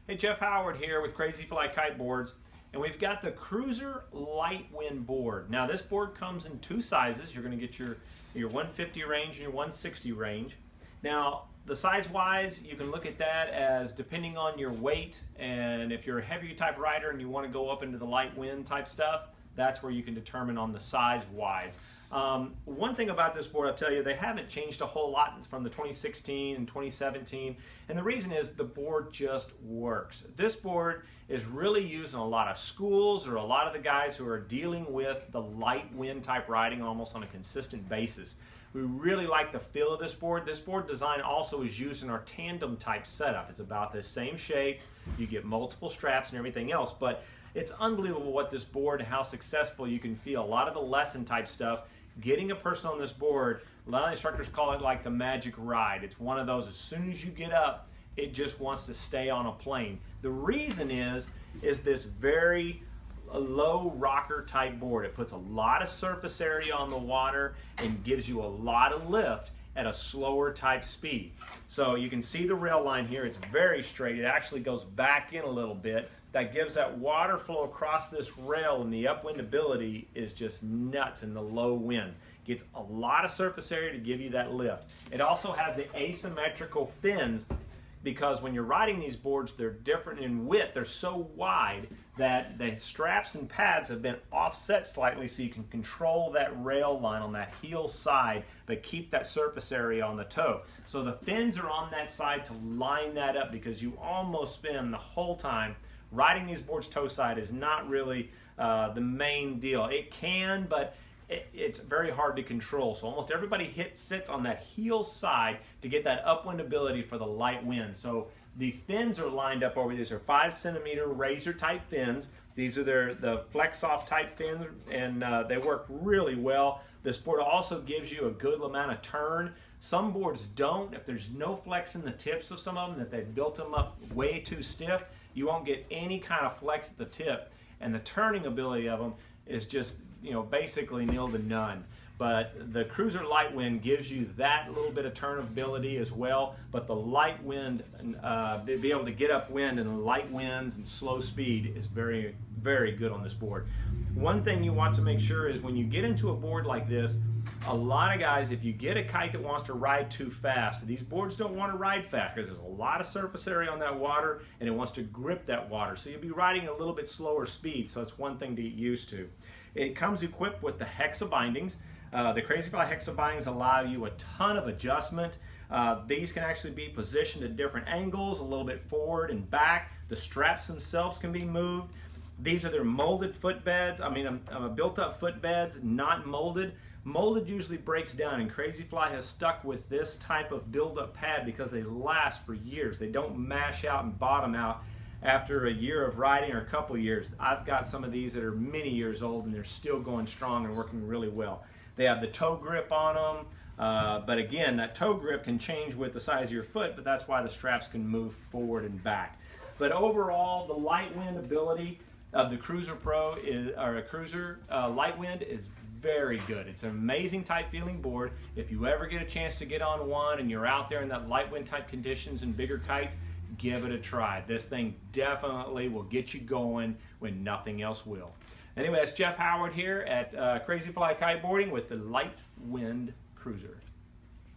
Hey, Jeff Howard here with CrazyFly Kiteboards, and we've got the Cruiser Lightwind board. Now this board comes in two sizes. You're going to get your 150 range and your 160 range. Now the size wise, you can look at that as depending on your weight, and if you're a heavy type rider and you want to go up into the light wind type stuff, that's where you can determine on the size wise. One thing about this board, I'll tell you, they haven't changed a whole lot from the 2016 and 2017, and the reason is the board just works. This board is really used in a lot of schools or a lot of the guys who are dealing with the light wind type riding almost on a consistent basis. We really like the feel of this board. This board design also is used in our tandem type setup. It's about the same shape. You get multiple straps and everything else, but it's unbelievable what this board and how successful you can feel. A lot of the lesson type stuff, getting a person on this board, a lot of instructors call it like the magic ride. It's one of those, as soon as you get up, it just wants to stay on a plane. The reason is this very low rocker type board. It puts a lot of surface area on the water and gives you a lot of lift at a slower type speed. So you can see the rail line here. It's very straight. It actually goes back in a little bit. That gives that water flow across this rail, and the upwind ability is just nuts in the low winds. Gets a lot of surface area to give you that lift. It also has the asymmetrical fins, because when you're riding these boards, they're different in width. They're so wide that the straps and pads have been offset slightly so you can control that rail line on that heel side, but keep that surface area on the toe. So the fins are on that side to line that up, because you almost spin the whole time. Riding these boards toe side is not really the main deal. It can, but it's very hard to control. So almost everybody sits on that heel side to get that upwind ability for the light wind. So these fins are lined up over. These are 5-centimeter razor type fins. These are the flex off type fins, and they work really well. This board also gives you a good amount of turn. Some boards don't. If there's no flex in the tips of some of them, that they've built them up way too stiff, you won't get any kind of flex at the tip, and the turning ability of them is just, basically nil to none. But the Cruiser Lightwind gives you that little bit of turnability as well, but the light wind, be able to get upwind in the light winds and slow speed is very, very good on this board. One thing you want to make sure is when you get into a board like this, a lot of guys, if you get a kite that wants to ride too fast, these boards don't want to ride fast because there's a lot of surface area on that water and it wants to grip that water. So you'll be riding a little bit slower speed, so it's one thing to get used to. It comes equipped with the hexa bindings. The CrazyFly hexa bindings allow you a ton of adjustment. These can actually be positioned at different angles, a little bit forward and back. The straps themselves can be moved. These are their molded footbeds. Built-up footbeds, not molded. Molded usually breaks down, and CrazyFly has stuck with this type of build-up pad because they last for years. They don't mash out and bottom out after a year of riding or a couple years. I've got some of these that are many years old and they're still going strong and working really well. They have the toe grip on them, but again, that toe grip can change with the size of your foot, but that's why the straps can move forward and back. But overall, the light wind ability of the Cruiser Pro Cruiser Lightwind is very good. It's an amazing type feeling board. If you ever get a chance to get on one and you're out there in that light wind type conditions and bigger kites, give it a try. This thing definitely will get you going when nothing else will. Anyway, that's Jeff Howard here at CrazyFly Kiteboarding with the Lightwind Cruiser.